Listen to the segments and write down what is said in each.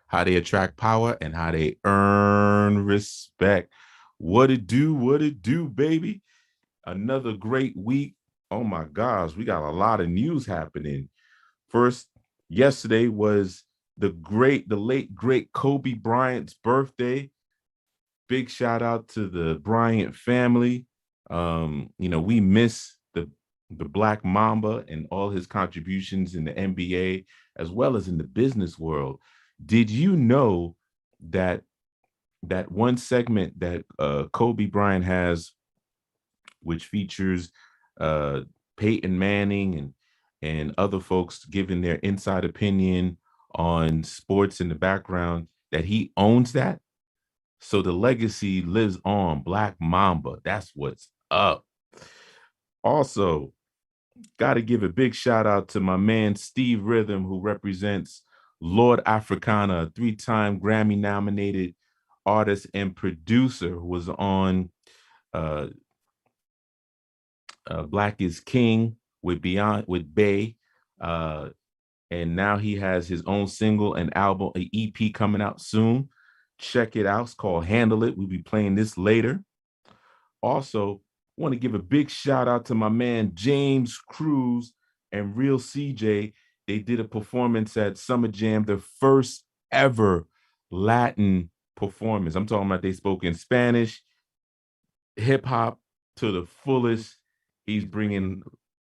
how they attract power, and how they earn respect. What it do, baby? Another great week. Oh my gosh, we got a lot of news happening. First, yesterday was the late great Kobe Bryant's birthday. Big shout out to the Bryant family. We miss the Black Mamba and all his contributions in the NBA as well as in the business world. Did you know that that one segment that Kobe Bryant has, which features uh, Peyton Manning and other folks giving their inside opinion on sports in the background, that he owns that? So the legacy lives on. Black Mamba. That's what's up. Also, got to give a big shout out to my man Steve Rhythm, who represents Lord Africana, a three-time Grammy nominated artist and producer who was on uh, Black is King with Beyond with Bay. Uh, and now he has his own single and album, an EP coming out soon. Check it out. It's called Handle It. We'll be playing this later. Also, want to give a big shout out to my man James Cruz and Real CJ. They did a performance at Summer Jam, their first ever Latin performance. I'm talking about they spoke in Spanish, hip hop to the fullest. He's bringing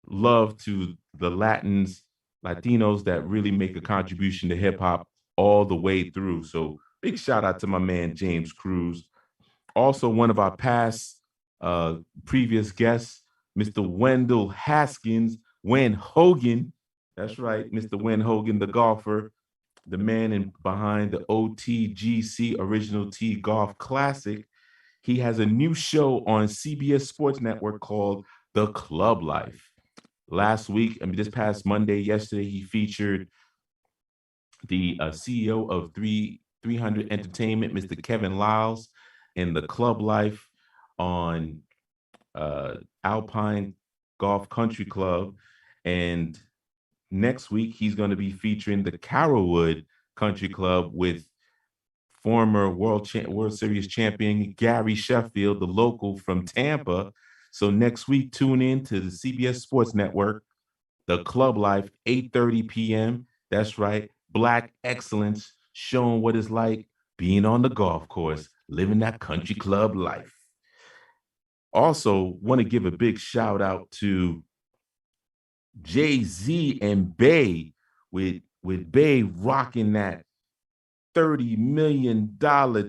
love to the Latinos that really make a contribution to hip hop all the way through. So big shout out to my man James Cruz. Also, one of our past uh, previous guests, Mr. Wendell Haskins, Wen Hogan. That's right, Mr. Wen Hogan, the golfer, the man behind the OTGC Original T Golf Classic. He has a new show on CBS Sports Network called The Club Life. Last week, this past Monday, yesterday, he featured the CEO of 300 Entertainment, Mr. Kevin Lyles, in the Club Life on uh, Alpine Golf Country Club. And next week, he's going to be featuring the Carrollwood Country Club with former World Series champion Gary Sheffield, the local from Tampa. So next week, tune in to the CBS Sports Network, the Club Life, 8:30 p.m. That's right, Black excellence, showing what it's like being on the golf course, living that country club life. Also, want to give a big shout out to Jay-Z and Bay, with Bay rocking that $30 million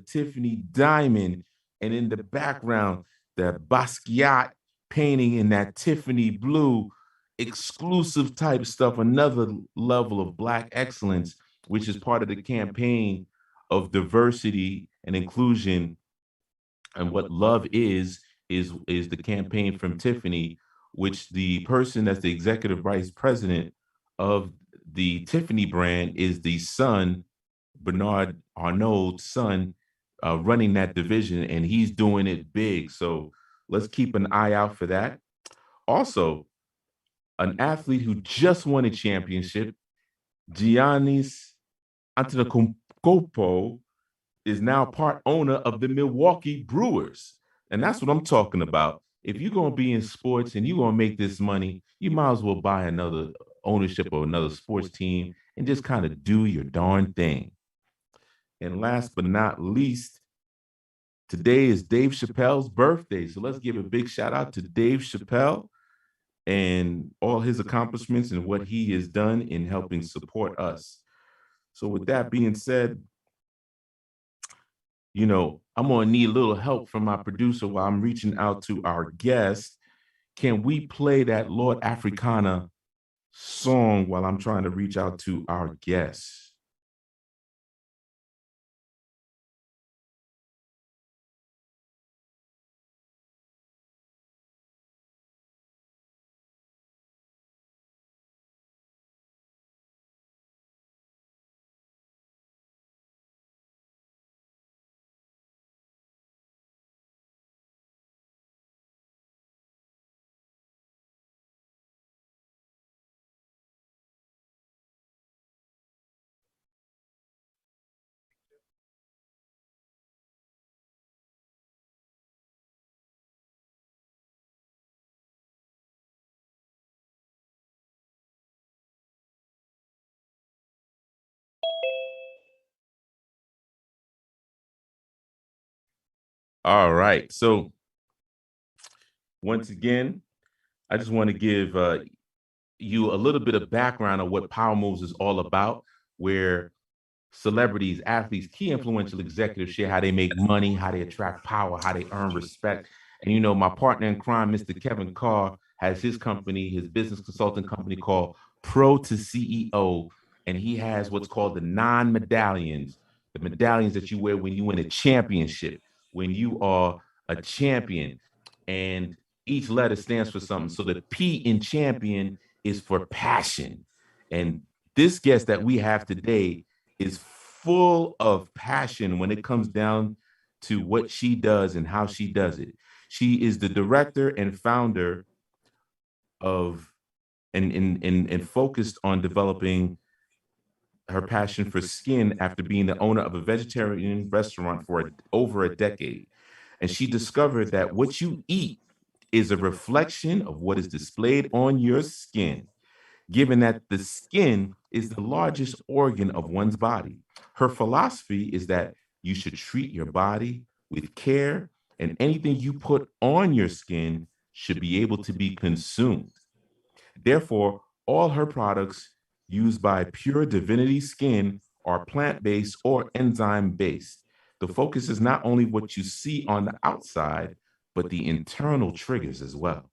Tiffany diamond, and in the background, the Basquiat painting in that Tiffany blue, exclusive type stuff. Another level of Black excellence, which is part of the campaign of diversity and inclusion. And what love is the campaign from Tiffany, which the person that's the executive vice president of the Tiffany brand is the son, Bernard Arnault's son, running that division, and he's doing it big. So let's keep an eye out for that. Also, an athlete who just won a championship, Giannis Antetokounmpo, is now part owner of the Milwaukee Brewers. And that's what I'm talking about. If you're going to be in sports and you're going to make this money, you might as well buy another ownership of another sports team and just kind of do your darn thing. And last but not least, today is Dave Chappelle's birthday. So let's give a big shout out to Dave Chappelle and all his accomplishments and what he has done in helping support us. So, with that being said, I'm going to need a little help from my producer while I'm reaching out to our guest. Can we play that Lord Africana song while I'm trying to reach out to our guest? All right. So once again, I just want to give you a little bit of background of what Power Moves is all about, where celebrities, athletes, key influential executives share how they make money, how they attract power, how they earn respect. And you know, my partner in crime, Mr. Kevin Carr, has his company, his business consulting company called Pro to CEO, and he has what's called the non-medallions, the medallions that you wear when you win a championship, when you are a champion, and each letter stands for something. So the P in champion is for passion, and this guest that we have today is full of passion when it comes down to what she does and how she does it. She is the director and founder of and focused on developing her passion for skin after being the owner of a vegetarian restaurant for over a decade. And she discovered that what you eat is a reflection of what is displayed on your skin, given that the skin is the largest organ of one's body. Her philosophy is that you should treat your body with care, and anything you put on your skin should be able to be consumed. Therefore, all her products used by Pure Divinity Skin are plant based or enzyme based. The focus is not only what you see on the outside, but the internal triggers as well.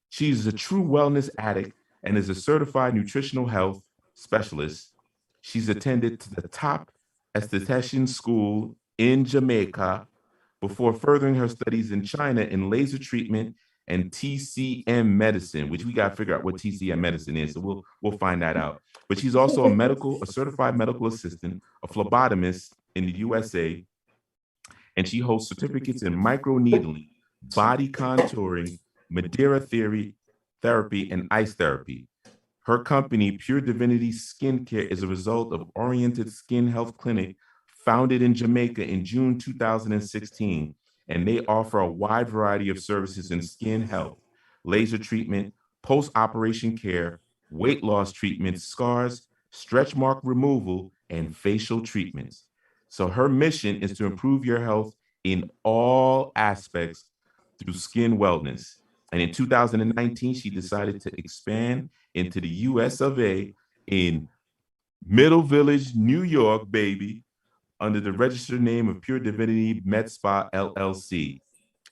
She is a true wellness addict and is a certified nutritional health specialist. She's attended to the top esthetician school in Jamaica before furthering her studies in China in laser treatment and TCM medicine, which we got to figure out what TCM medicine is. So we'll find that out. But she's also a certified medical assistant, a phlebotomist in the USA, and she holds certificates in microneedling, body contouring, Madeira theory, therapy, and ice therapy. Her company, Pure Divinity Skincare, is a result of Oriented Skin Health Clinic, founded in Jamaica in June 2016, and they offer a wide variety of services in skin health, laser treatment, post-operation care, weight loss treatments, scars, stretch mark removal, and facial treatments. So her mission is to improve your health in all aspects through skin wellness. And in 2019, she decided to expand into the US of A in Middle Village, New York, baby, under the registered name of Pure Divinity Med Spa LLC.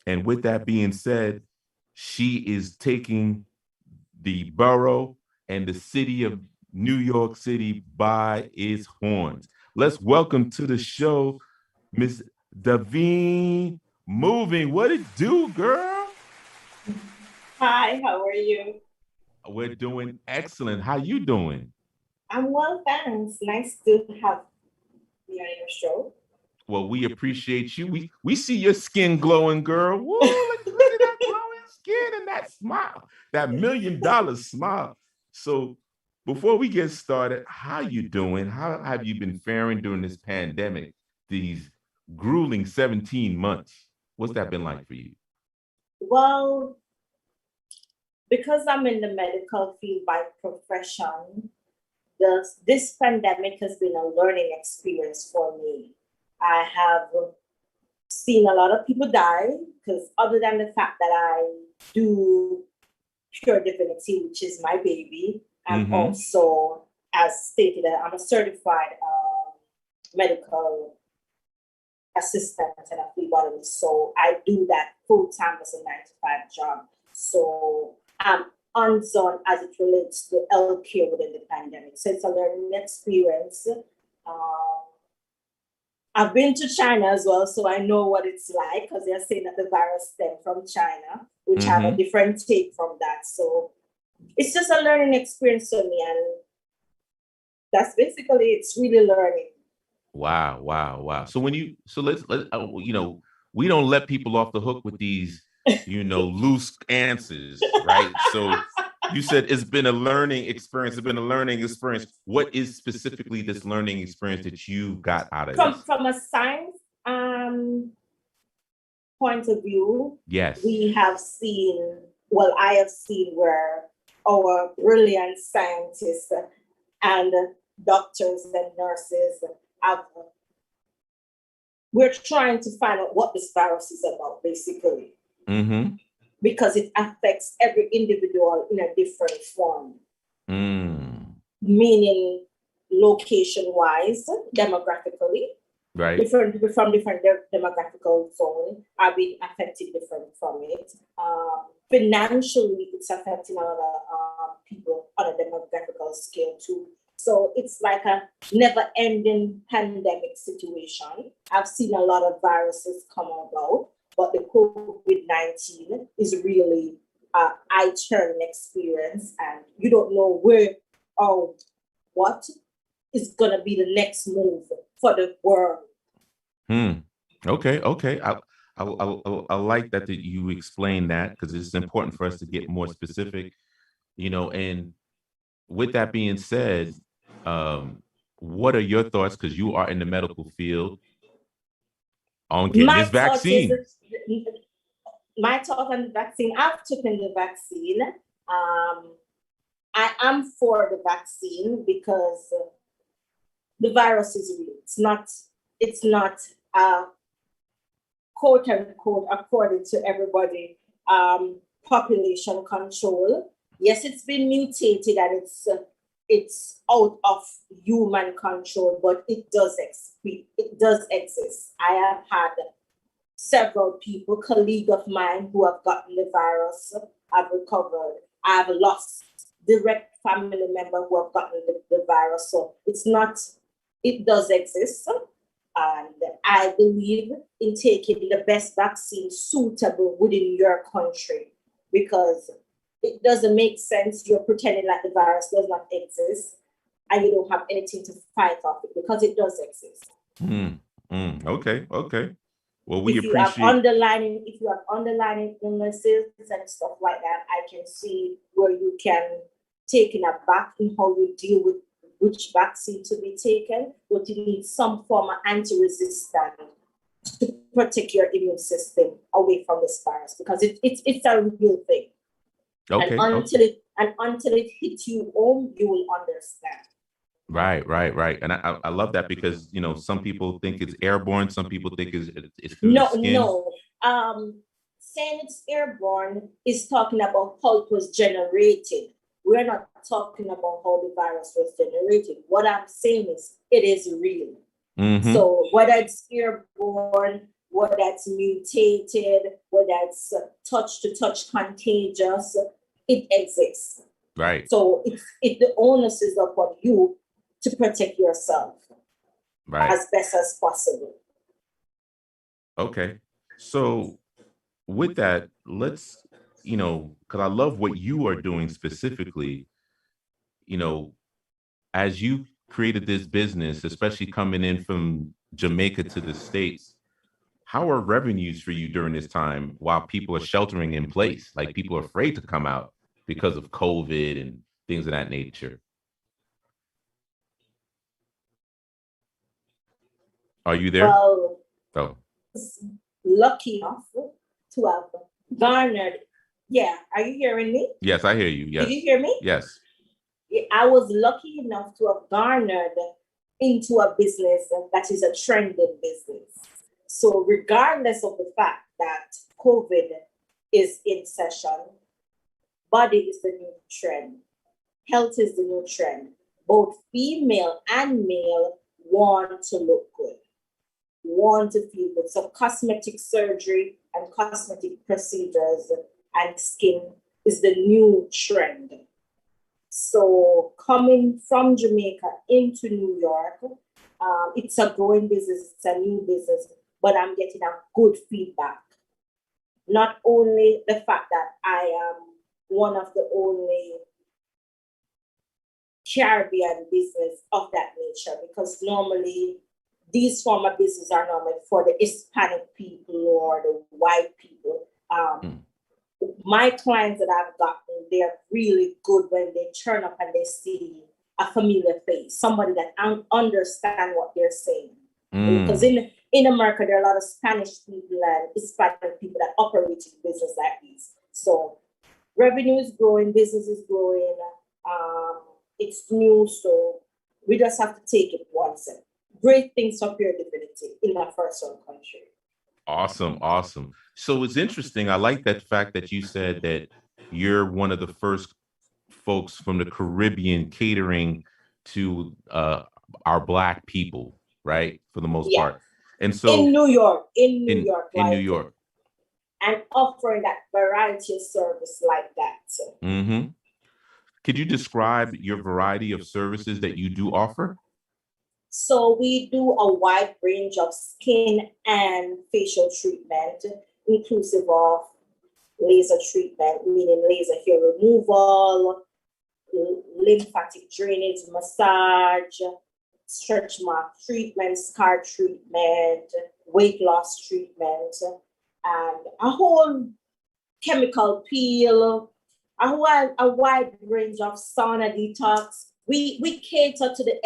And with that being said, she is taking the borough and the city of New York City by its horns. Let's welcome to the show Miss Davine Moving. What it do, girl? Hi, how are you? We're doing excellent. How you doing? I'm well, thanks. Nice to have you on your show. Well, we appreciate you. We see your skin glowing, girl. Woo, look at that glowing skin and that smile, that $1 million smile. So before we get started, how you doing? How have you been faring during this pandemic, these grueling 17 months? What's that been like for you? Well, because I'm in the medical field by profession, this pandemic has been a learning experience for me. I have seen a lot of people die because, other than the fact that I do Pure Divinity, which is my baby, I'm also, as stated, I'm a certified medical assistant and a phlebotomist. So I do that full time as a 9 to 5 job. So I'm hands on as it relates to healthcare within the pandemic. So it's a learning experience. I've been to China as well, so I know what it's like because they're saying that the virus stemmed from China, which have a different take from that. So it's just a learning experience for me, and that's basically it's really learning. Wow, wow, wow. So let's we don't let people off the hook with these loose answers, right? So you said it's been a learning experience. It's been a learning experience. What is specifically this learning experience that you got out of this? From a science point of view, Yes. we have seen, well, I have seen where our brilliant scientists and doctors and nurses have we're trying to find out what this virus is about, basically, Mm-hmm. because it affects every individual in a different form, meaning location-wise, demographically, Right. different people from different demographical zone are being affected different from it. Financially, it's affecting a lot of people on a demographical scale too. So it's like a never-ending pandemic situation. I've seen a lot of viruses come about, but the COVID-19 is really an eye-turning experience, and you don't know where or what is going to be the next move for the world. Okay. Okay. I like that you explain that, because it's important for us to get more specific, and with that being said, what are your thoughts, because you are in the medical field, on getting My this thought is, vaccine? my thought on the vaccine, I've taken the vaccine. I am for the vaccine because the virus is real. It's not quote unquote, according to everybody, population control. Yes, it's been mutated and it's out of human control, but it does exist. I have had several people, colleagues of mine, who have gotten the virus, have recovered. I've lost direct family member who have gotten the virus. So it does exist. And I believe in taking the best vaccine suitable within your country, because it doesn't make sense you're pretending like the virus does not exist and you don't have anything to fight off it, because it does exist. Okay. Well, we If you have appreciate. underlying illnesses and stuff like that, I can see where you can take it back in how you deal with which vaccine to be taken, but you need some form of anti-resistant to protect your immune system away from this virus, because it's a real thing. Okay. And until it hits you home, you will understand. Right. And I love that, because some people think it's airborne, some people think it's through the skin. No. Saying it's airborne is talking about how it was generated. We're not talking about how the virus was generated. What I'm saying is it is real. Mm-hmm. So whether it's airborne, whether it's mutated, whether it's touch-to-touch contagious, it exists. Right. So the onus is upon you to protect yourself, right, as best as possible. Okay. So with that, let's, because I love what you are doing specifically, as you created this business, especially coming in from Jamaica to the States. How are revenues for you during this time while people are sheltering in place? Like, people are afraid to come out because of COVID and things of that nature. Are you there? Well, Oh, lucky enough to have garnered. Yeah, are you hearing me? yes, I hear you. Yes. Did you hear me? Yes. I was lucky enough to have garnered into a business that is a trending business. So regardless of the fact that COVID is in session, body is the new trend. Health is the new trend. Both female and male want to look good, want to feel good. So cosmetic surgery and cosmetic procedures and skin is the new trend. So coming from Jamaica into New York, it's a growing business, it's a new business, but I'm getting a good feedback. Not only the fact that I am one of the only Caribbean business of that nature, because normally these form of business are normally for the Hispanic people or the white people. My clients that I've gotten, they're really good when they turn up and they see a familiar face, somebody that understand what they're saying. Because in America, there are a lot of Spanish people and Hispanic people that operate in business like this. So revenue is growing, business is growing. It's new, so we just have to take it one step. great things for pure divinity in a first world country. Awesome, awesome. So it's interesting. I like that fact that you said that you're one of the first folks from the Caribbean catering to our Black people, right? For the most part. And so in New York, in New York, and offering that variety of service like that. Mm-hmm. Could you describe your variety of services that you do offer? So we do a wide range of skin and facial treatment, inclusive of laser treatment, meaning laser hair removal, lymphatic drainage massage, stretch mark treatment, scar treatment, weight loss treatment, and a whole chemical peel, a wide range of sauna detox. We cater to the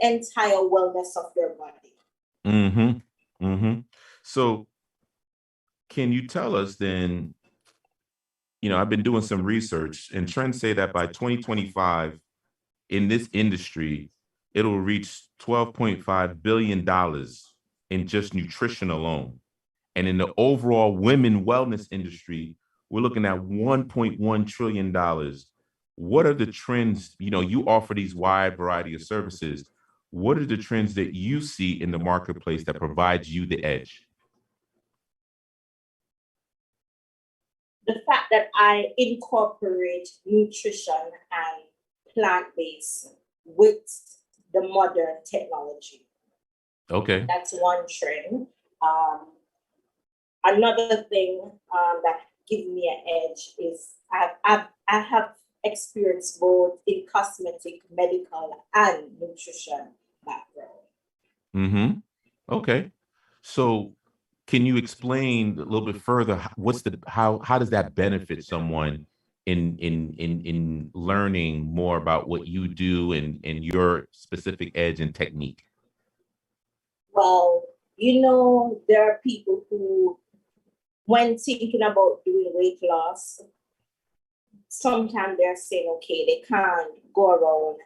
entire wellness of your body. Mm-hmm. Mm-hmm. So can you tell us then, I've been doing some research and trends say that by 2025 in this industry, it'll reach $12.5 billion in just nutrition alone. And in the overall women wellness industry, we're looking at $1.1 trillion. What are the trends? You offer these wide variety of services. What are the trends that you see in the marketplace that provides you the edge? The fact that I incorporate nutrition and plant-based with the modern technology. Okay. That's one trend. Another thing that gives me an edge is I have experience both in cosmetic, medical, and nutrition background. Mm-hmm. Okay. So can you explain a little bit further how does that benefit someone in learning more about what you do and your specific edge and technique? Well, there are people who, when thinking about doing weight loss, sometimes they're saying, okay, they can't go around,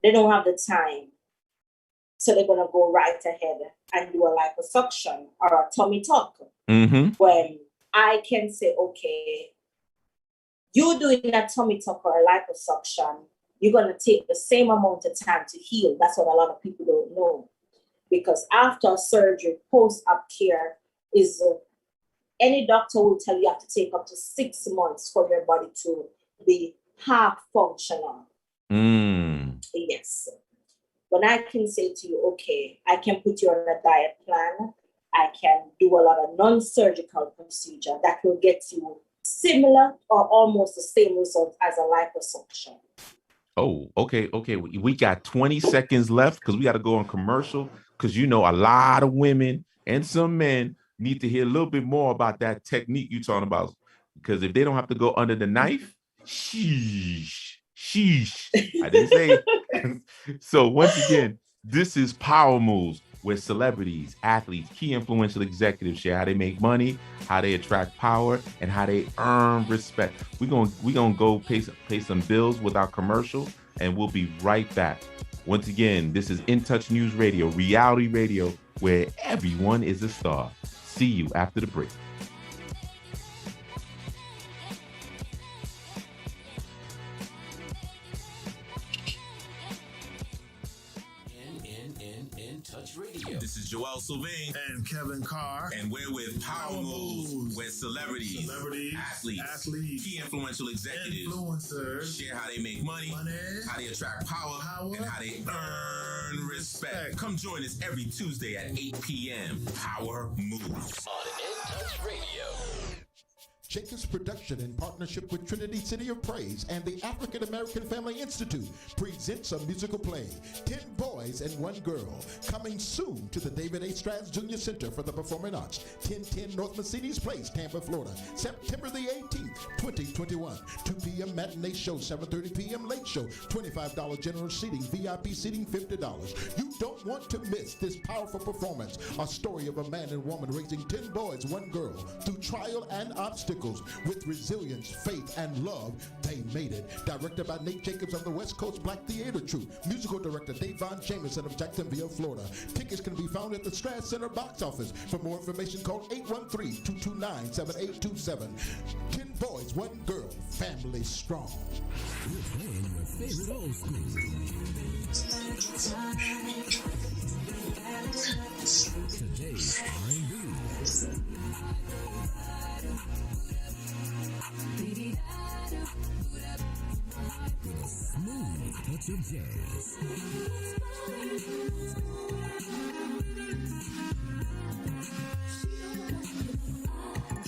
they don't have the time. So they're going to go right ahead and do a liposuction or a tummy tuck. Mm-hmm. When I can say, okay, you doing a tummy tuck or a liposuction, you're going to take the same amount of time to heal. That's what a lot of people don't know. Because after surgery, post-op care is, any doctor will tell you have to take up to 6 months for your body to be half functional. Yes. When I can say to you, okay, I can put you on a diet plan, I can do a lot of non-surgical procedure that will get you similar or almost the same result as a liposuction. Oh, okay. We got 20 seconds left because we got to go on commercial because a lot of women and some men need to hear a little bit more about that technique you're talking about. Because if they don't have to go under the knife, sheesh. I didn't say it. So once again, this is Power Moves, where celebrities, athletes, key influential executives share how they make money, how they attract power, and how they earn respect. We're gonna go pay some bills with our commercial, and we'll be right back. Once again, this is In Touch News Radio, reality radio, where everyone is a star. See you after the break. This is Joel Sylvain and Kevin Carr, and we're with Power Moves, where celebrities, athletes, key influential executives, influencers share how they make money, how they attract power, and how they earn respect. Come join us every Tuesday at 8 p.m. Power Moves on In Touch Radio. Jenkins Production, in partnership with Trinity City of Praise and the African American Family Institute, presents a musical play, 10 Boys and One Girl, coming soon to the David A. Strands Jr. Center for the Performing Arts, 1010 North Mercedes Place, Tampa, Florida, September the 18th, 2021. 2 p.m. matinee show, 7:30 p.m. late show, $25 general seating, VIP seating $50. You don't want to miss this powerful performance, a story of a man and woman raising 10 boys, one girl, through trial and obstacles. struggles. With resilience, faith, and love, they made it. Directed by Nate Jacobs of the West Coast Black Theater Troupe. Musical director Davine Jameson of Jacksonville, Florida. Tickets can be found at the Strat Center box office. For more information, call 813-229-7827. 10 boys, 1 girl, family strong. We're playing your favorite old school. Today's R&B. With a smooth touch of jazz.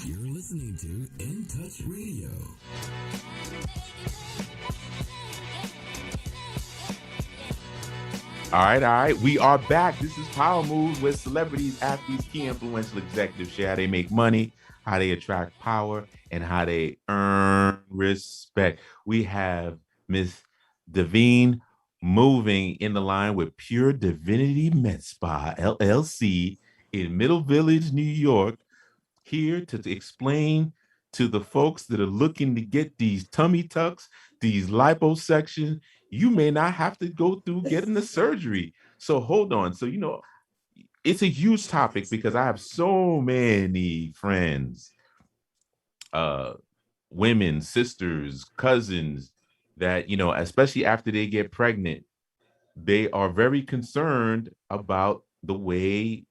You're listening to In Touch Radio. All right. We are back. This is Power Moves, where celebrities, athletes, key influential executives share how they make money, how they attract power, and how they earn respect. We have Miss Davine moving in the line with Pure Divinity Med Spa, LLC, in Middle Village, New York, here to explain to the folks that are looking to get these tummy tucks, these liposuction. You may not have to go through getting the surgery. So hold on. So, it's a huge topic because I have so many friends, women, sisters, cousins that, especially after they get pregnant, they are very concerned about the way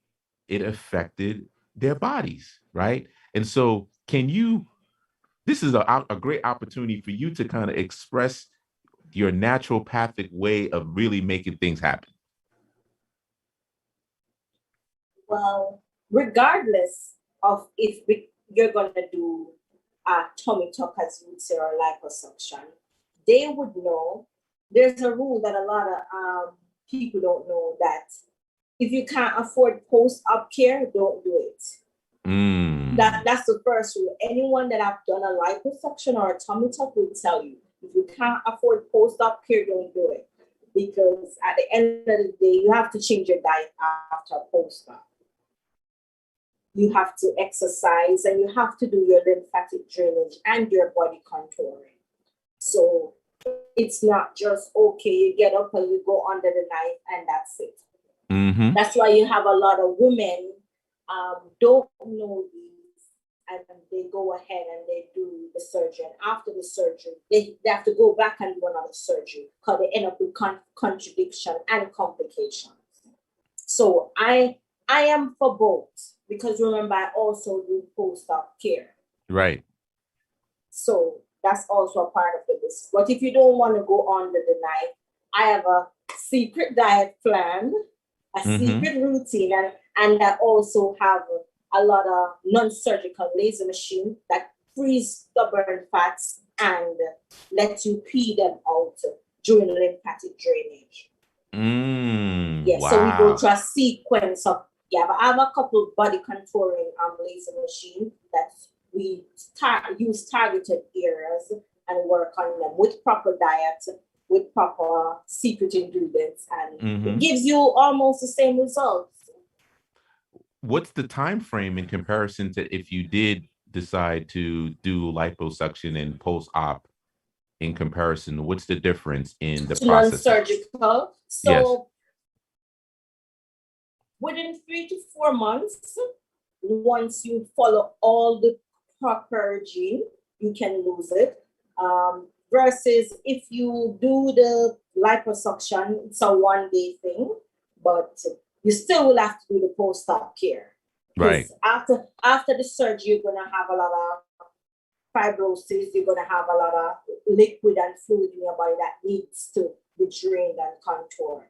it affected their bodies, right? And so this is a great opportunity for you to kind of express your naturopathic way of really making things happen. Well, regardless of if you're going to do a tummy tuck, as you would say, or liposuction, they would know. There's a rule that a lot of people don't know, that if you can't afford post-op care, don't do it. That's the first rule. Anyone that have done a liposuction or a tummy tuck will tell you, if you can't afford post-op care, don't do it. Because at the end of the day, you have to change your diet after post-op. You have to exercise and you have to do your lymphatic drainage and your body contouring. So it's not just, okay, you get up and you go under the knife and that's it. Mm-hmm. That's why you have a lot of women don't know these, and they go ahead and they do the surgery. And after the surgery, they have to go back and do another surgery because they end up with contradiction and complications. So I am for both, because remember, I also do post-op care. Right. So that's also a part of the business. But if you don't want to go under the knife, I have a secret diet plan, a secret routine, and I also have a lot of non-surgical laser machine that frees stubborn fats and lets you pee them out during lymphatic drainage. Wow. So we go through a sequence of, but I have a couple of body contouring laser machine that we use targeted areas and work on them with proper diet, with proper secret ingredients, and it gives you almost the same results. What's the time frame in comparison to if you did decide to do liposuction and post-op in comparison? What's the difference in the process? Non-surgical. So within 3 to 4 months, once you follow all the proper regime, you can lose it. Versus if you do the liposuction, it's a one-day thing, but you still will have to do the post-op care. Right. After the surgery, you're gonna have a lot of fibrosis. You're gonna have a lot of liquid and fluid in your body that needs to be drained and contoured.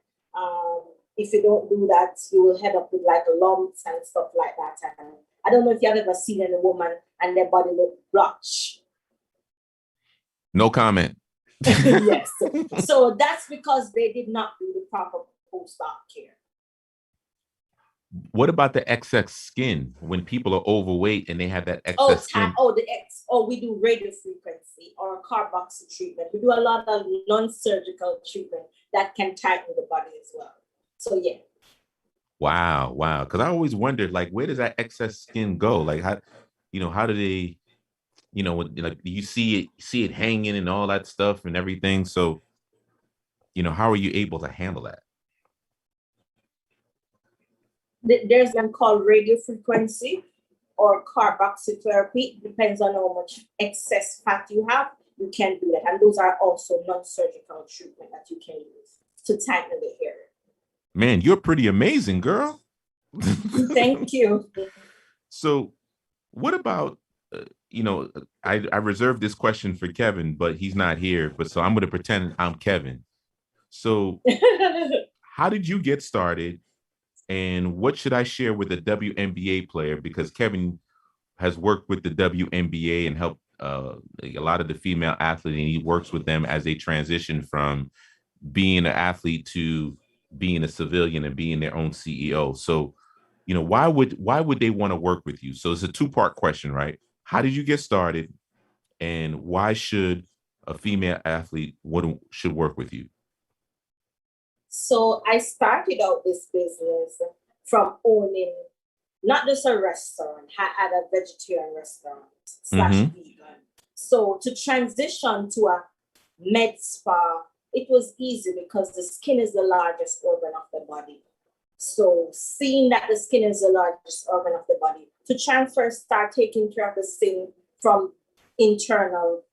If you don't do that, you will head up with like lumps and stuff like that. And I don't know if you have ever seen any woman and their body look blotched. No comment. Yes. So that's because they did not do the proper post-op care. What about the excess skin when people are overweight and they have that excess skin? We do radio frequency or carboxy treatment. We do a lot of non-surgical treatment that can tighten the body as well. So yeah. Wow. Because I always wondered, like, where does that excess skin go? Like, how do they like you see it hanging and all that stuff and everything. So, how are you able to handle that? There's one called radio frequency or carboxytherapy. Depends on how much excess fat you have. You can do that. And those are also non-surgical treatment that you can use to tighten the hair. Man, you're pretty amazing, girl. Thank you. So, what about, I reserved this question for Kevin, but he's not here. But so I'm going to pretend I'm Kevin. So, how did you get started? And what should I share with a WNBA player? Because Kevin has worked with the WNBA and helped a lot of the female athletes, and he works with them as they transition from being an athlete to being a civilian and being their own CEO. So, why would they want to work with you? So it's a two-part question, right? How did you get started, and why should a female athlete should work with you? So I started out this business from owning not just a restaurant, I had a vegetarian restaurant / vegan. So to transition to a med spa, it was easy because the skin is the largest organ of the body. So seeing that the skin is the largest organ of the body, to start taking care of the skin from internal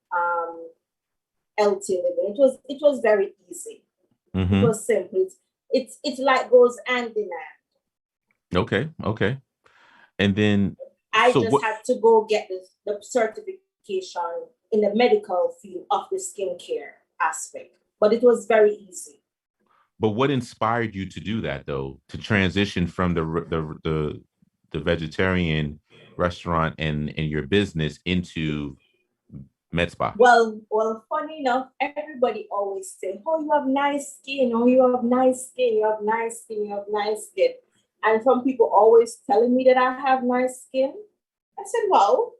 healthy living, it was very easy. It was simple. It's like goes hand in hand. Okay. And then I had to go get the certification in the medical field of the skincare aspect, but it was very easy. But what inspired you to do that, though, to transition from the vegetarian restaurant and your business into med spa? Well, funny enough, everybody always say, "Oh, you have nice skin. Oh, you have nice skin. You have nice skin. You have nice skin." And from people always telling me that I have nice skin, I said, "Wow."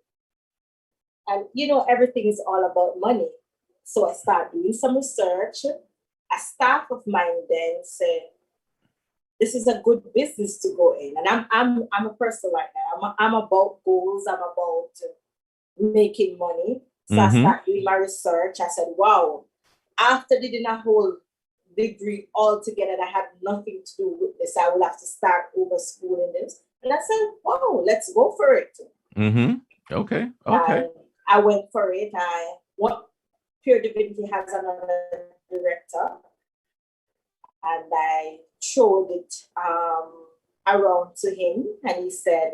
And everything is all about money. So I started doing some research. A staff of mine then said, "This is a good business to go in." And I'm a person like that. I'm about goals. I'm about making money. So I started doing my research. I said, "Wow." After doing a whole degree altogether that had nothing to do with this, I will have to start over schooling this. And I said, "Wow, let's go for it." Okay. I went for it. Pure Divinity has another director, and I showed it around to him, and he said,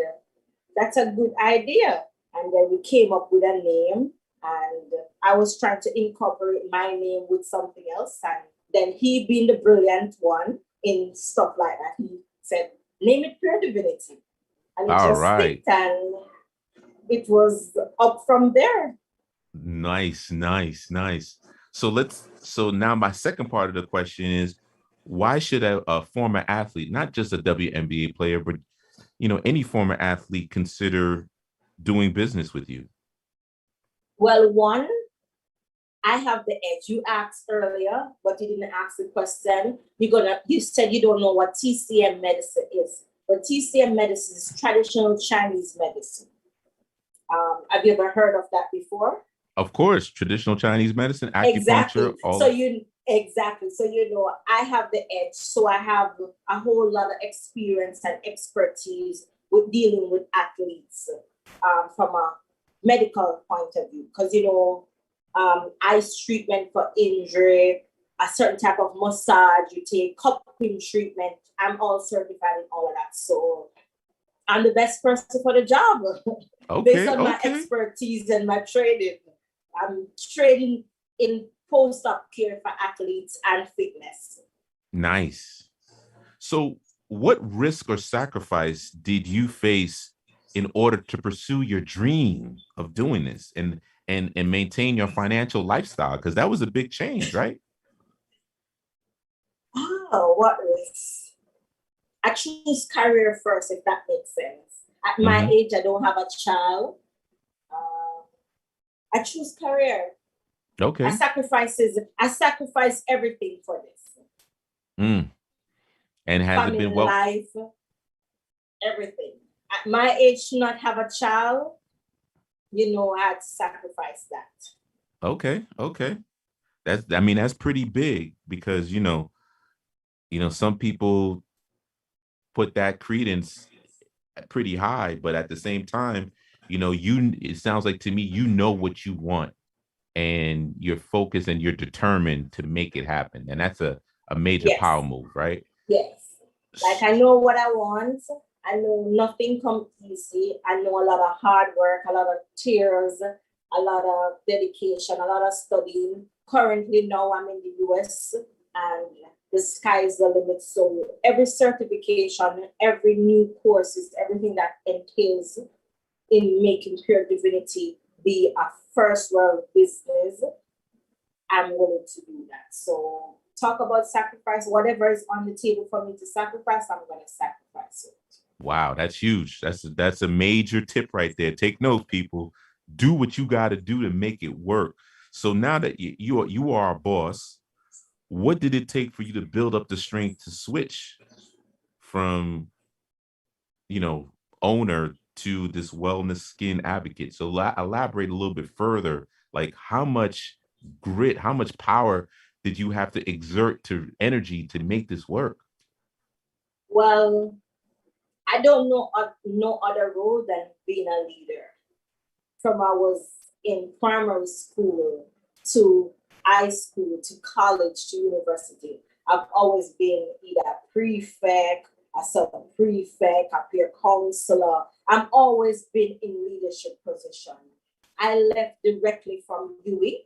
"That's a good idea." And then we came up with a name, and I was trying to incorporate my name with something else. And then he, being the brilliant one in stuff like that, he said, "Name it Pure Divinity." And it just clicked, and it was up from there. Nice. So now my second part of the question is, why should a former athlete, not just a WNBA player, but any former athlete, consider doing business with you? Well, one, I have the edge. You asked earlier, but you didn't ask the question. You said you don't know what TCM medicine is. But TCM medicine is traditional Chinese medicine. Have you ever heard of that before? Of course, traditional Chinese medicine, acupuncture. Exactly. So I have the edge. So I have a whole lot of experience and expertise with dealing with athletes from a medical point of view. Because ice treatment for injury, a certain type of massage, you take cupping treatment. I'm all certified in all of that. So I'm the best person for the job. Based on my expertise and my training. I'm training in post-op care for athletes and fitness. Nice. So what risk or sacrifice did you face in order to pursue your dream of doing this and maintain your financial lifestyle? Because that was a big change, right? Oh, what risk? I choose career first, if that makes sense. At my age, I don't have a child. I choose career. Okay. I sacrifice everything for this. And has family, it been well? Life, everything. At my age, to not have a child, I had to sacrifice that. Okay, okay. That's pretty big because some people put that credence pretty high, but at the same time, it sounds like to me what you want and you're focused and you're determined to make it happen. And that's a major power Yes, move, right? yes. Like I know what I want. I know nothing comes easy. I know a lot of hard work, a lot of tears, a lot of dedication, a lot of studying. Currently now I'm in the US and the sky is the limit. So every certification, every new courses, everything that entails in making Pure Divinity be a first world business, I'm willing to do that. So talk about sacrifice. Whatever is on the table for me to sacrifice, I'm going to sacrifice it. Wow, that's huge. That's a major tip right there. Take notes, people. Do what you got to do to make it work. So now that you are a boss, what did it take for you to build up the strength to switch from owner to this wellness skin advocate? So elaborate a little bit further. Like how much grit, how much power did you have to exert to energy to make this work? Well, I don't know no other role than being a leader. From I was in primary school to high school to college to university, I've always been either prefect, a sub-prefect, a peer counselor. I've always been in leadership position. I left directly from UE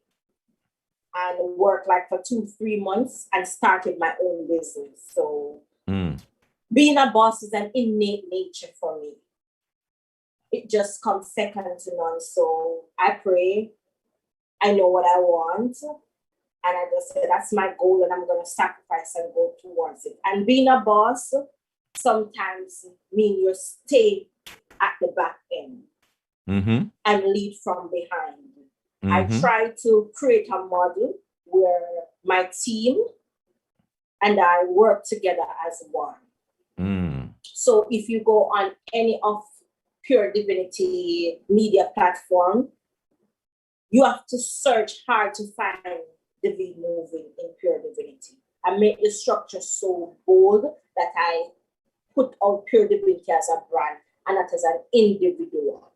and worked like for 2-3 months and started my own business. So being a boss is an innate nature for me. It just comes second to none. So I pray, I know what I want, and I just say that's my goal, and I'm going to sacrifice and go towards it. And being a boss sometimes mean you stay at the back end and lead from behind. I try to create a model where my team and I work together as one. So if you go on any of Pure Divinity media platform, you have to search hard to find Davine moving in Pure Divinity. I make the structure so bold that I put out Pure Divinity as a brand and not as an individual.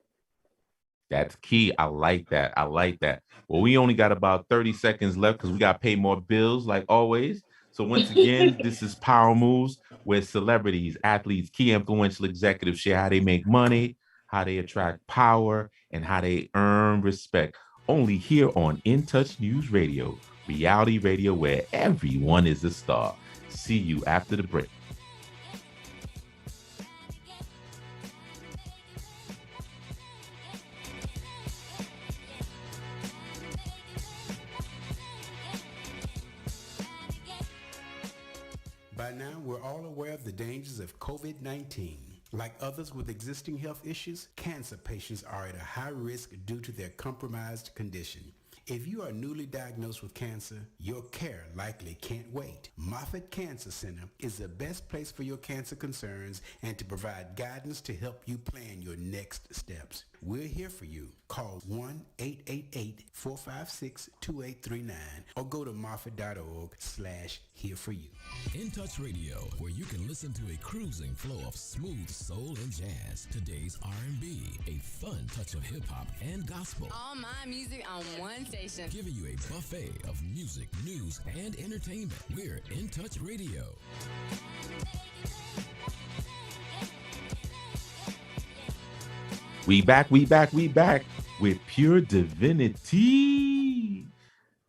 That's key. I like that. I like that. Well, we only got about 30 seconds left because we got to pay more bills like always. So once again, this is Power Moves, where celebrities, athletes, key influential executives share how they make money, how they attract power, and how they earn respect. Only here on In Touch News Radio, reality radio where everyone is a star. See you after the break. By now, we're all aware of the dangers of COVID-19. Like others with existing health issues, cancer patients are at a high risk due to their compromised condition. If you are newly diagnosed with cancer, your care likely can't wait. Moffitt Cancer Center is the best place for your cancer concerns and to provide guidance to help you plan your next steps. We're here for you. Call 1-888-456-2839 or go to moffitt.org/here for you. In Touch Radio, where you can listen to a cruising flow of smooth soul and jazz, today's R&B, a fun touch of hip-hop and gospel. All my music on one station. Giving you a buffet of music, news, and entertainment. We're In Touch Radio. We back with Pure Divinity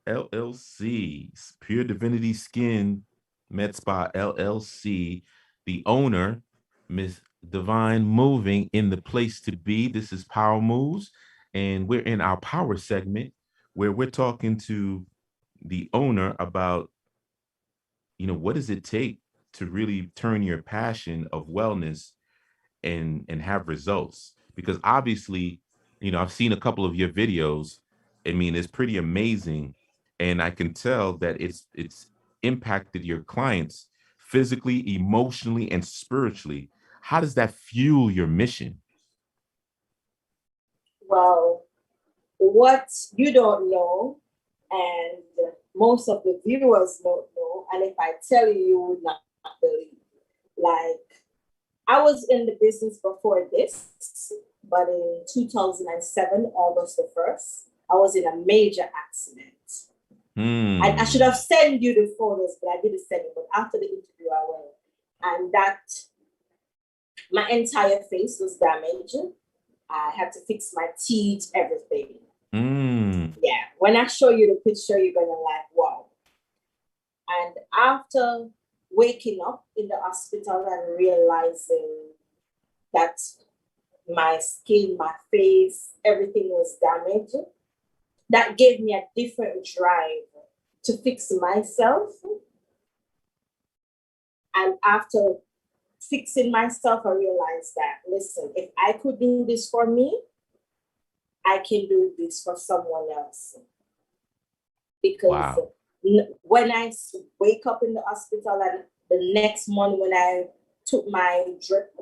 LLC, Pure Divinity Skin Med Spa LLC. The owner, Miss Davine, moving in the place to be. This is Power Moves, and we're in our power segment where we're talking to the owner about, what does it take to really turn your passion of wellness and have results? Because obviously, I've seen a couple of your videos. I mean, it's pretty amazing. And I can tell that it's impacted your clients physically, emotionally, and spiritually. How does that fuel your mission? Well, what you don't know, and most of the viewers don't know, and if I tell you, you would not believe. Like, I was in the business before this, but in 2007, August the 1st, I was in a major accident. And I should have sent you the photos, but I didn't send it. But after the interview, I went. And that, my entire face was damaged. I had to fix my teeth, everything. Yeah. When I show you the picture, you're going to like, wow. And after waking up in the hospital and realizing that my skin, my face, everything was damaged, that gave me a different drive to fix myself. And after fixing myself, I realized that, listen, if I could do this for me, I can do this for someone else. Because when I wake up in the hospital and the next morning when I took my drip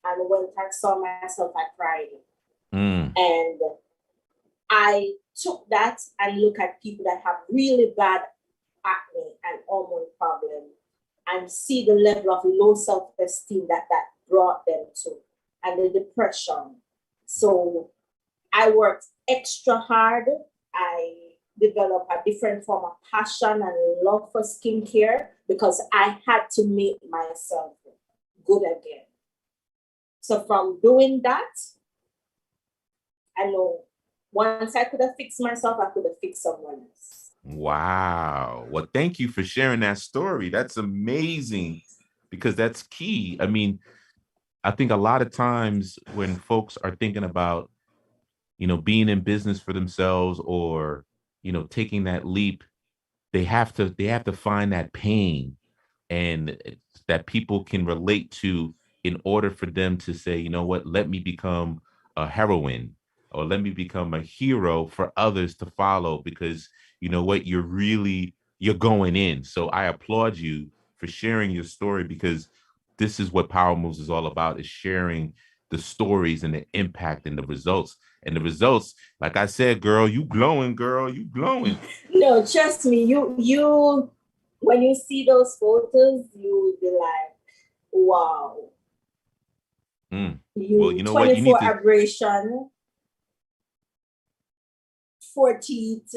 and when I saw myself, I cried. And I took that and look at people that have really bad acne and hormone problem and see the level of low self-esteem that brought them to, and the depression. So I worked extra hard. I developed a different form of passion and love for skincare because I had to make myself good again. So from doing that, I know once I could have fixed myself, I could have fixed someone else. Wow. Well, thank you for sharing that story. That's amazing because that's key. I mean, I think a lot of times when folks are thinking about, being in business for themselves or, taking that leap, they have to find that pain and that people can relate to in order for them to say, you know what, let me become a heroine or let me become a hero for others to follow because you know what, you're going in. So I applaud you for sharing your story because this is what Power Moves is all about, is sharing the stories and the impact and the results. And the results, like I said, girl, you glowing, girl, you glowing. No, trust me, you when you see those photos, you will be like, wow. Well, you know what? You need 24 to abrasion, 4 teeth.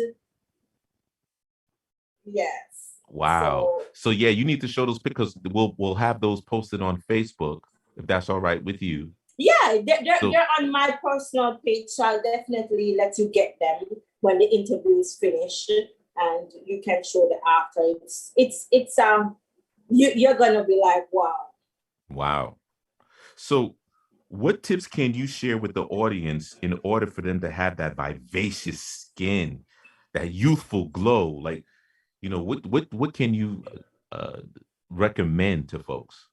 Yes. Wow. So yeah, you need to show those pictures. We'll have those posted on Facebook if that's all right with you. Yeah, they're on my personal page, so I'll definitely let you get them when the interview is finished, and you can show the after. It's you're gonna be like, wow. Wow. So what tips can you share with the audience in order for them to have that vivacious skin, that youthful glow? Like, what can you recommend to folks?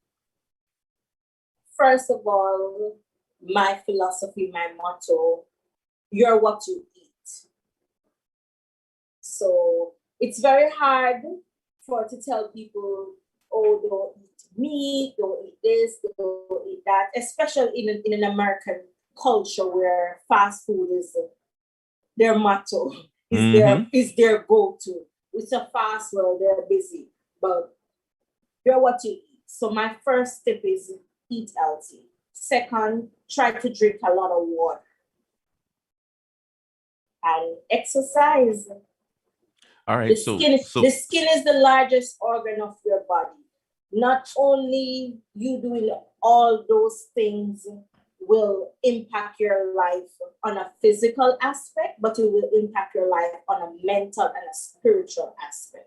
First of all, my philosophy, my motto, you're what you eat. So it's very hard to tell people, oh, don't eat meat, don't eat this, don't eat that, especially in an American culture where fast food is their motto, is their go-to. It's a fast world, they're busy, but you're what you eat. So my first tip is eat healthy. Second, try to drink a lot of water and exercise. All right. The skin is the largest organ of your body. Not only you doing all those things will impact your life on a physical aspect, but it will impact your life on a mental and a spiritual aspect.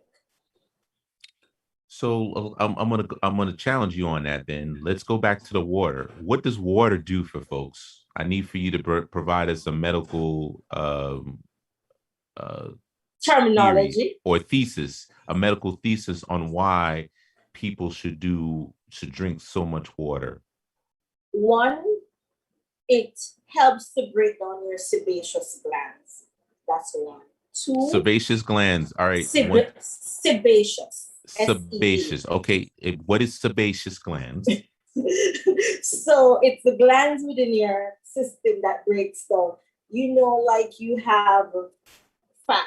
So I'm gonna challenge you on that. Then let's go back to the water. What does water do for folks? I need for you to provide us a medical terminology or thesis, a medical thesis on why people should drink so much water. One, it helps to break down your sebaceous glands. That's one. Two, sebaceous glands. All right. Sebaceous. Sebaceous. Okay. What is sebaceous glands? So it's the glands within your system that breaks down like you have fat.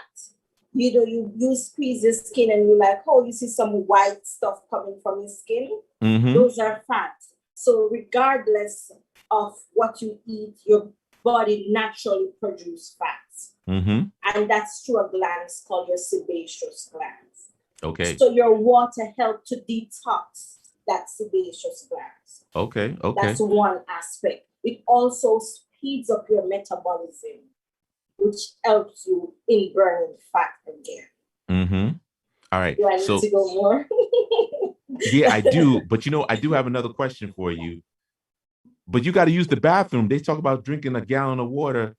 You squeeze your skin and you're like, oh, you see some white stuff coming from your skin. Mm-hmm. Those are fat. So regardless of what you eat, your body naturally produces fats. Mm-hmm. And that's through a gland called your sebaceous glands. Okay. So your water helps to detox that sebaceous glands. Okay. That's one aspect. It also speeds up your metabolism, which helps you in burning fat again. Mm-hmm. All right. Do I need to go more? Yeah, I do. But I do have another question for you. But you got to use the bathroom. They talk about drinking a gallon of water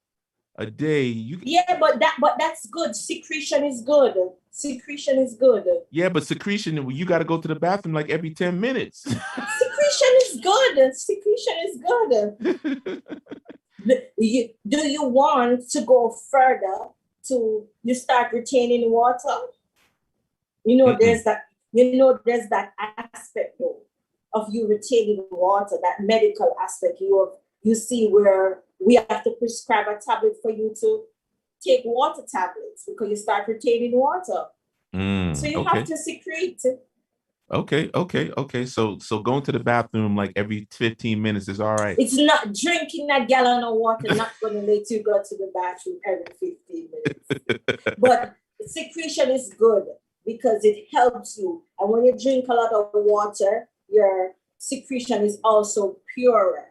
a day. Yeah, but that's good. Secretion is good. Secretion is good. Yeah, but secretion, you got to go to the bathroom like every 10 minutes. Secretion is good. Secretion is good. Do you want to go further to you start retaining water? There's that aspect though of you retaining water, that medical aspect. You see where we have to prescribe a tablet for you to take water tablets because you start retaining water. So you have to secrete. Okay. So going to the bathroom like every 15 minutes is all right. It's not drinking a gallon of water, not going to let you go to the bathroom every 15 minutes. But secretion is good because it helps you. And when you drink a lot of water, your secretion is also purer,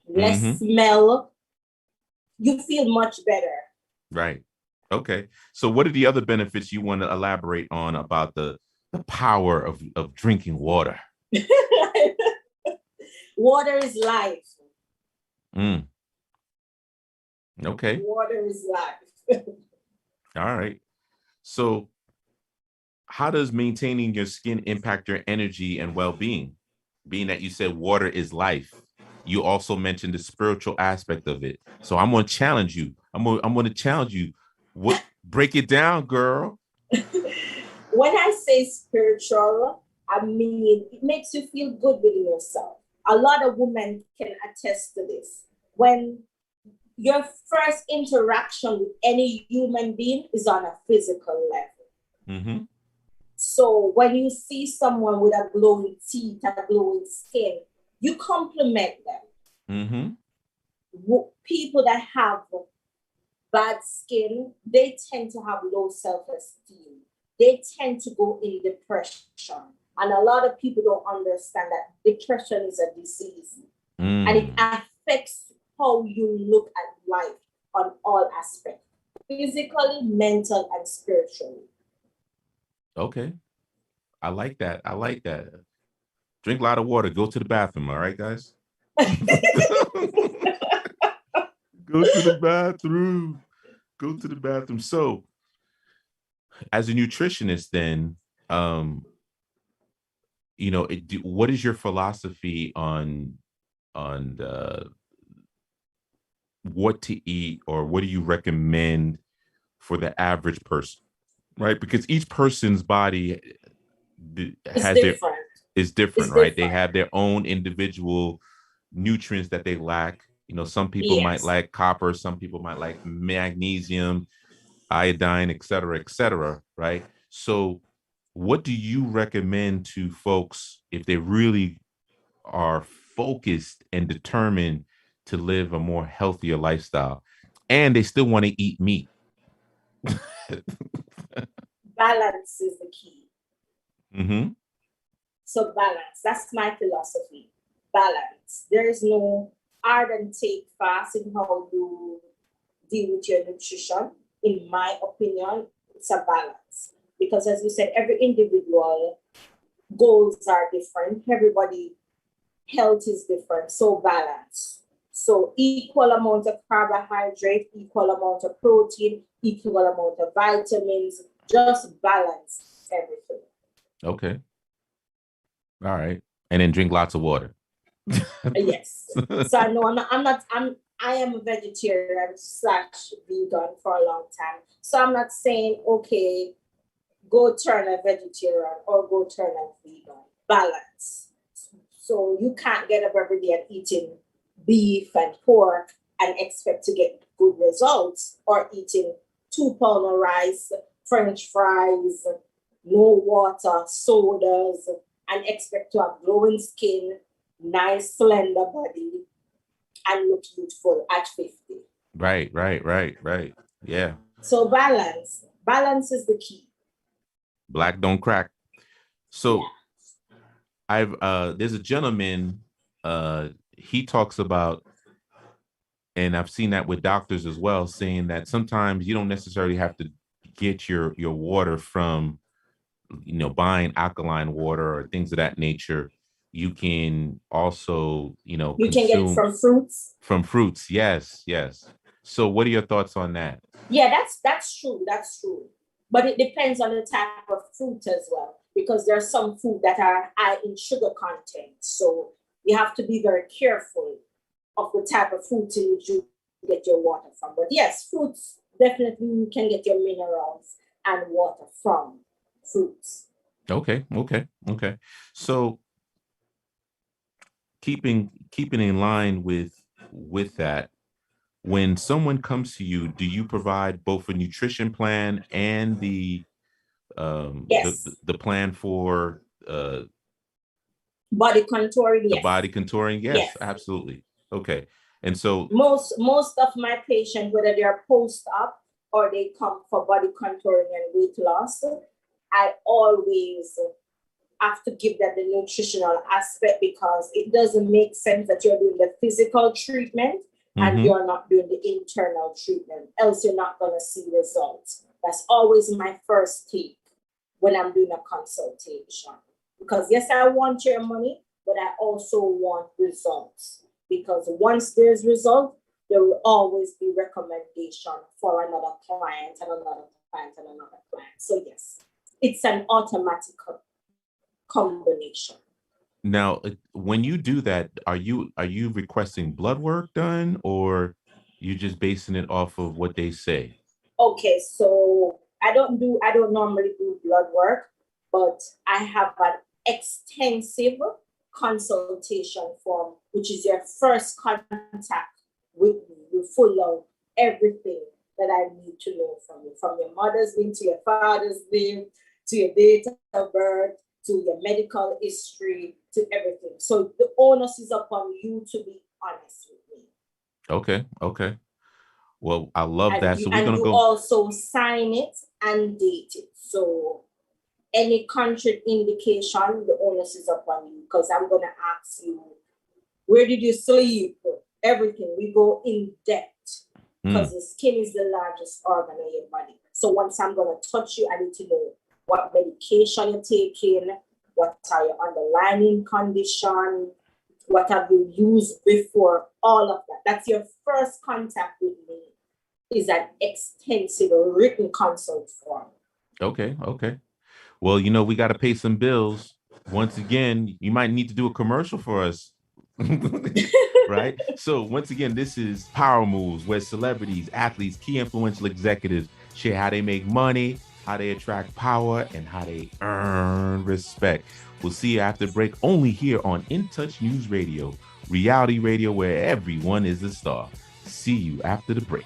less smell. You feel much better. Right. Okay. So what are the other benefits you want to elaborate on about the power of drinking water? Water is life. Okay. Water is life. All right. So how does maintaining your skin impact your energy and well-being? Being that you said water is life, you also mentioned the spiritual aspect of it. So I'm going to challenge you. I'm going to challenge you. Break it down, girl. When I say spiritual, I mean, it makes you feel good within yourself. A lot of women can attest to this. When your first interaction with any human being is on a physical level. Mm-hmm. So when you see someone with a glowing teeth and a glowing skin, you compliment them. Mm-hmm. People that have bad skin, they tend to have low self-esteem. They tend to go in depression. And a lot of people don't understand that depression is a disease. And it affects how you look at life on all aspects, physically, mental, and spiritually. Okay. I like that. Drink a lot of water. Go to the bathroom. All right, guys? Go to the bathroom. Go to the bathroom. So, as a nutritionist, then, what is your philosophy on what to eat, or what do you recommend for the average person, right? Because each person's body is different, right? They have their own individual nutrients that they lack. Some people might like copper, some people might like magnesium, iodine, et cetera, right? So what do you recommend to folks if they really are focused and determined to live a more healthier lifestyle and they still want to eat meat? Balance is the key. Mm-hmm. So balance, that's my philosophy. Balance. There is no hard and take fast in how you deal with your nutrition. In my opinion, it's a balance. Because as you said, every individual goals are different. Everybody health is different. So balance. So equal amount of carbohydrate, equal amount of protein, equal amount of vitamins, just balance everything. Okay. All right. And then drink lots of water. Yes. So I know I am a vegetarian / vegan for a long time. So I'm not saying, okay, go turn a vegetarian or go turn a vegan. Balance. So you can't get up every day and eating beef and pork and expect to get good results, or eating 2 pounds of rice, French fries, no water, sodas, and expect to have glowing skin, nice slender body, and look youthful at 50. Right. Yeah. So balance is the key. Black don't crack. So there's a gentleman, he talks about, and I've seen that with doctors as well, saying that sometimes you don't necessarily have to get your water from, buying alkaline water or things of that nature. You can also, You can get it from fruits. From fruits, yes. So what are your thoughts on that? Yeah, that's true. That's true. But it depends on the type of fruit as well, because there are some fruit that are high in sugar content. So you have to be very careful of the type of fruit in which you get your water from. But yes, fruits, definitely you can get your minerals and water from fruits. Okay. So keeping in line with that, when someone comes to you, do you provide both a nutrition plan and the Yes. the plan for Body contouring? the Yes. body contouring? Yes, Yes. absolutely. Okay. And so most of my patients, whether they're post-op or they come for body contouring and weight loss, I always have to give them the nutritional aspect, because it doesn't make sense that you're doing the physical treatment and you're not doing the internal treatment, else you're not going to see results. That's always my first take when I'm doing a consultation, because yes, I want your money, but I also want results, because once there's result, there will always be recommendation for another client and another client and another client. So yes, it's an automatic combination. now, when you do that, are you requesting blood work done, or you just basing it off of what they say? Okay, so I don't normally do blood work, but I have an extensive consultation form, which is your first contact with me. You full of everything that I need to know from you, from your mother's name to your father's name, to your date of birth, to your medical history, to everything. So the onus is upon you to be honest with me. Okay. Well, I love that. So we're And gonna you go. also sign it and date it. So any country indication, the onus is upon you, because I'm gonna ask you, where did you sleep? Everything. We go in depth, because the skin is the largest organ of your body. So once I'm gonna touch you, I need to know what medication you're taking, what are your underlying condition, what have you used before, all of that. That's your first contact with me, is an extensive written consult form. Okay. Well, we got to pay some bills. Once again, you might need to do a commercial for us. Right? So once again, this is Power Moves, where celebrities, athletes, key influential executives share how they make money, how they attract power, and how they earn respect. We'll see you after break, only here on In Touch News Radio, reality radio where everyone is a star. See you after the break.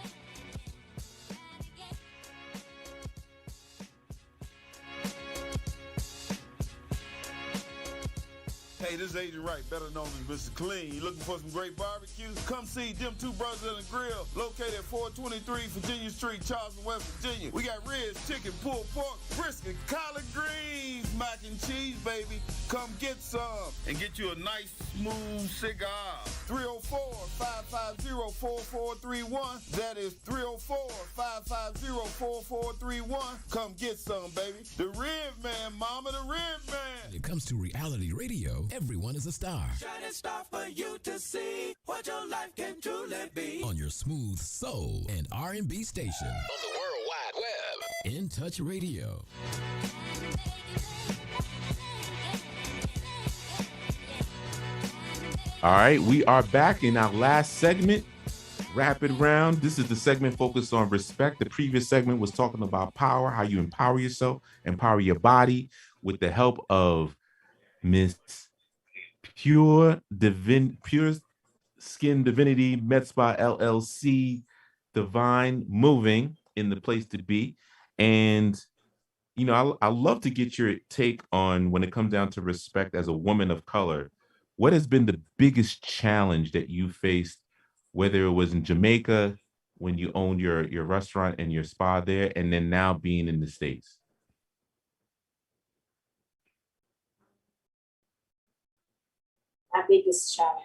Hey, this is Agent Wright, better known as Mr. Clean. You looking for some great barbecue? Come see them two brothers in the grill, located at 423 Virginia Street, Charleston, West Virginia. We got ribs, chicken, pulled pork, brisket, collard greens, mac and cheese, baby. Come get some and get you a nice, smooth cigar. 304-550-4431. That is 304-550-4431. Come get some, baby. The Rib Man, mama, the Rib Man. When it comes to reality radio, everyone is a star. Shining star for you to see what your life can truly be. On your smooth soul and R&B station. On the World Wide Web. In Touch Radio. All right, we are back in our last segment, Rapid Round. This is the segment focused on respect. The previous segment was talking about power, how you empower yourself, empower your body with the help of Miss Pure Skin Divinity Med Spa LLC, Divine moving in the place to be. And, I love to get your take on when it comes down to respect as a woman of color. What has been the biggest challenge that you faced, whether it was in Jamaica when you owned your restaurant and your spa there, and then now being in the States? My biggest challenge.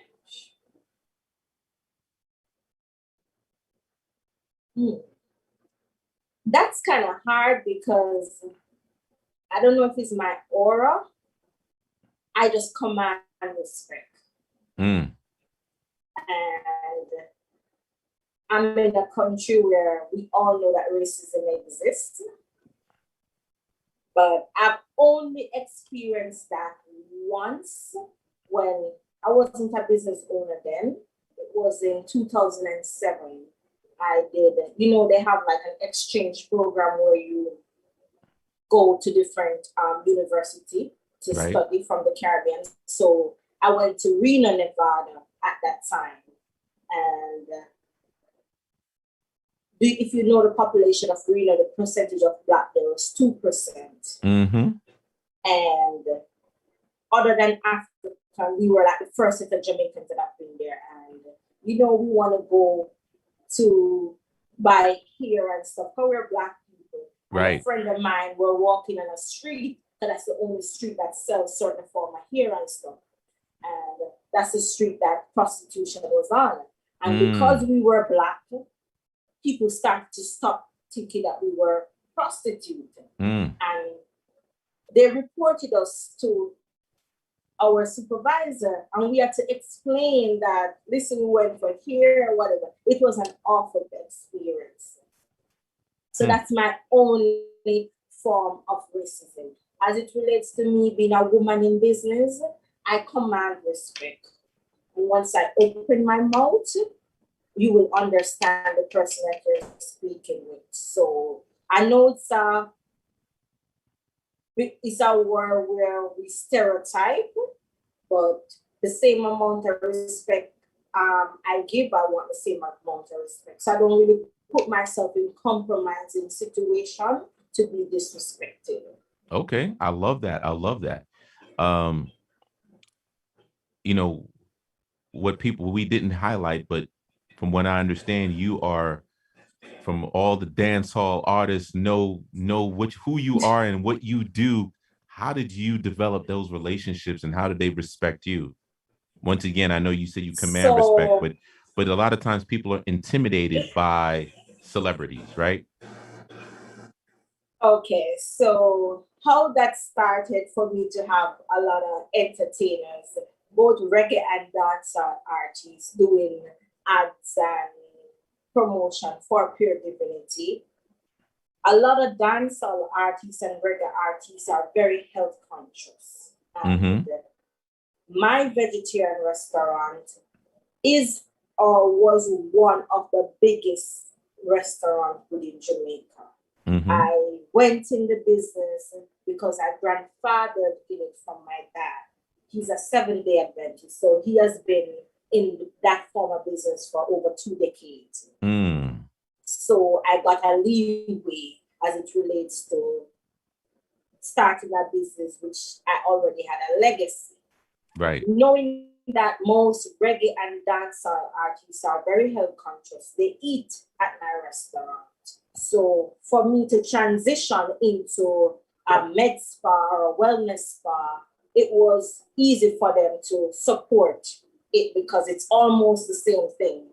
That's kind of hard because I don't know if it's my aura. I just command respect. Mm. And I'm in a country where we all know that racism exists. But I've only experienced that once when I wasn't a business owner then. It was in 2007. I did, they have like an exchange program where you go to different university to Right. study from the Caribbean. So I went to Reno, Nevada at that time. And if you know the population of Reno, the percentage of Black there was 2%. Mm-hmm. And other than Africa, we were like the first set of Jamaicans that have been there. And, we want to go to buy hair and stuff because we're Black people. Right. And a friend of mine were walking on a street, because that's the only street that sells certain form of hair and stuff. And that's the street that prostitution was on. And because we were Black, people started to stop thinking that we were prostitutes. And they reported us to our supervisor, and we had to explain that, listen, we went for here or whatever. It was an awful experience. So that's my only form of racism. As it relates to me being a woman in business, I command respect. And once I open my mouth, you will understand the person that you're speaking with. So I know it's a world where we stereotype, but the same amount of respect I give, I want the same amount of respect. So I don't really put myself in compromising situation to be disrespected. Okay. I love that. I love that. What people we didn't highlight, but from what I understand, you are, from all the dance hall artists know who you are and what you do. How did you develop those relationships and how did they respect you? Once again, I know you said you command respect, but a lot of times people are intimidated by celebrities, right? Okay, so how that started for me to have a lot of entertainers, both reggae and dancehall artists doing ads and promotion for Pure Divinity. A lot of dancehall artists and reggae artists are very health conscious. And my vegetarian restaurant is or was one of the biggest restaurants within Jamaica. I went in the business because I grandfathered in it from my dad. He's a 7-day Adventist, so he has been in that form of business for over 2 decades. So I got a leeway as it relates to starting a business, which I already had a legacy. Right. Knowing that most reggae and dancehall artists are very health conscious, they eat at my restaurant. So for me to transition into a med spa or a wellness spa, it was easy for them to support it because it's almost the same thing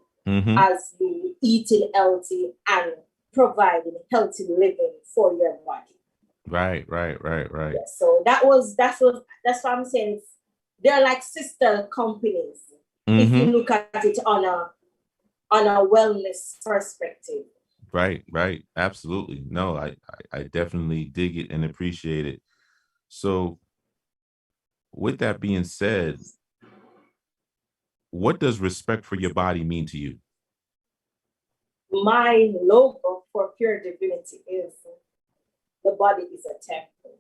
as you eating healthy and providing healthy living for your body. Right. Yeah, so that's what I'm saying. They're like sister companies if you look at it on a wellness perspective. Right. Absolutely. No, I definitely dig it and appreciate it. So with that being said, what does respect for your body mean to you? My logo for Pure Divinity is the body is a temple.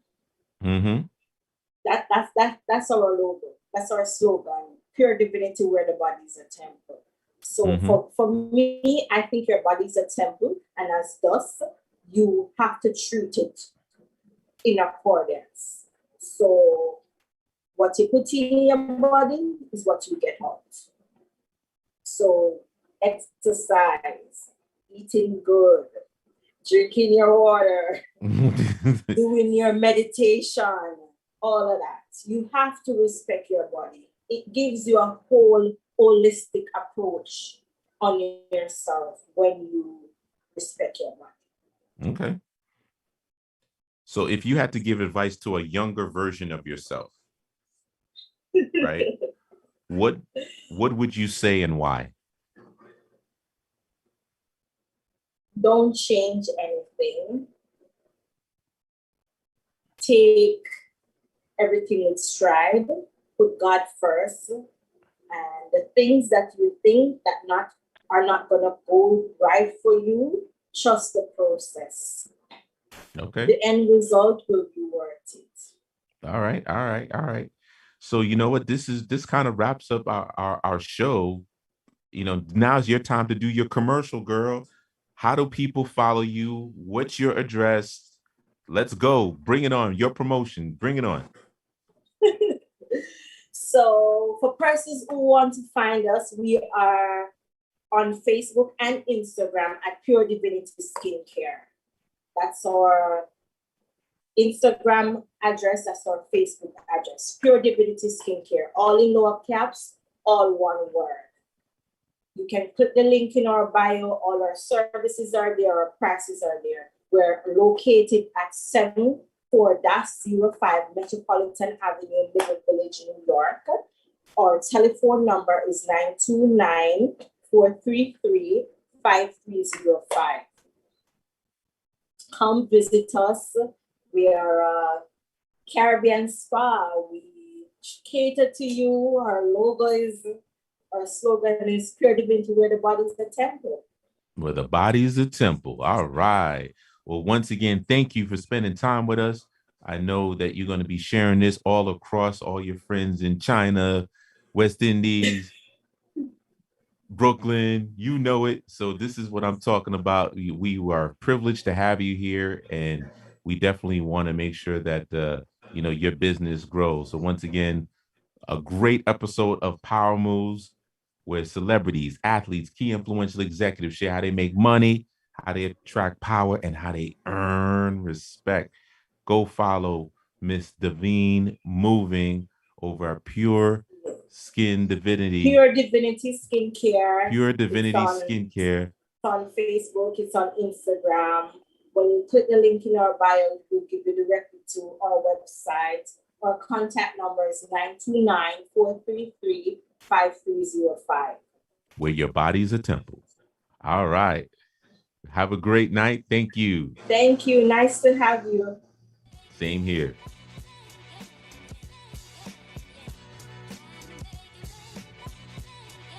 That's our logo. That's our slogan. Pure Divinity, where the body is a temple. So for me, I think your body is a temple, and as thus, you have to treat it in accordance. So what you put in your body is what you get out. So exercise, eating good, drinking your water, doing your meditation, all of that. You have to respect your body. It gives you a whole holistic approach on yourself when you respect your body. Okay. So if you had to give advice to a younger version of yourself, right? What would you say and why? Don't change anything. Take everything with stride. Put God first. And the things that you think that are not gonna go right for you, trust the process. Okay. The end result will be worth it. All right. So you know what? This kind of wraps up our show. You know, now's your time to do your commercial, girl. How do people follow you? What's your address? Let's go. Bring it on. Your promotion. Bring it on. So for persons who want to find us, we are on Facebook and Instagram at Pure Divinity Skincare. That's our Instagram address, that's our Facebook address. Pure Divinity Skincare. All in lower caps, all one word. You can click the link in our bio. All our services are there, our prices are there. We're located at 74-05 Metropolitan Avenue, Middle Village, New York. Our telephone number is 929-433-5305. Come visit us. We are a Caribbean spa. We cater to you. Our slogan is Pure Divinity, where the body is the temple. Where the body is a temple. All right. Well, once again, thank you for spending time with us. I know that you're going to be sharing this all across all your friends in China, West Indies, Brooklyn, you know it. So this is what I'm talking about. We are privileged to have you here, and we definitely want to make sure that your business grows. So once again, a great episode of Power Moves, where celebrities, athletes, key influential executives share how they make money, how they attract power, and how they earn respect. Go follow Miss Davine Moving over at Pure Skin Divinity. Pure Divinity Skincare. Pure Divinity Skincare. It's on Facebook. It's on Instagram. When you click the link in our bio, it will give you directly to our website. Our contact number is 929-433-5305. Where your body's a temple. All right. Have a great night. Thank you. Thank you. Nice to have you. Same here.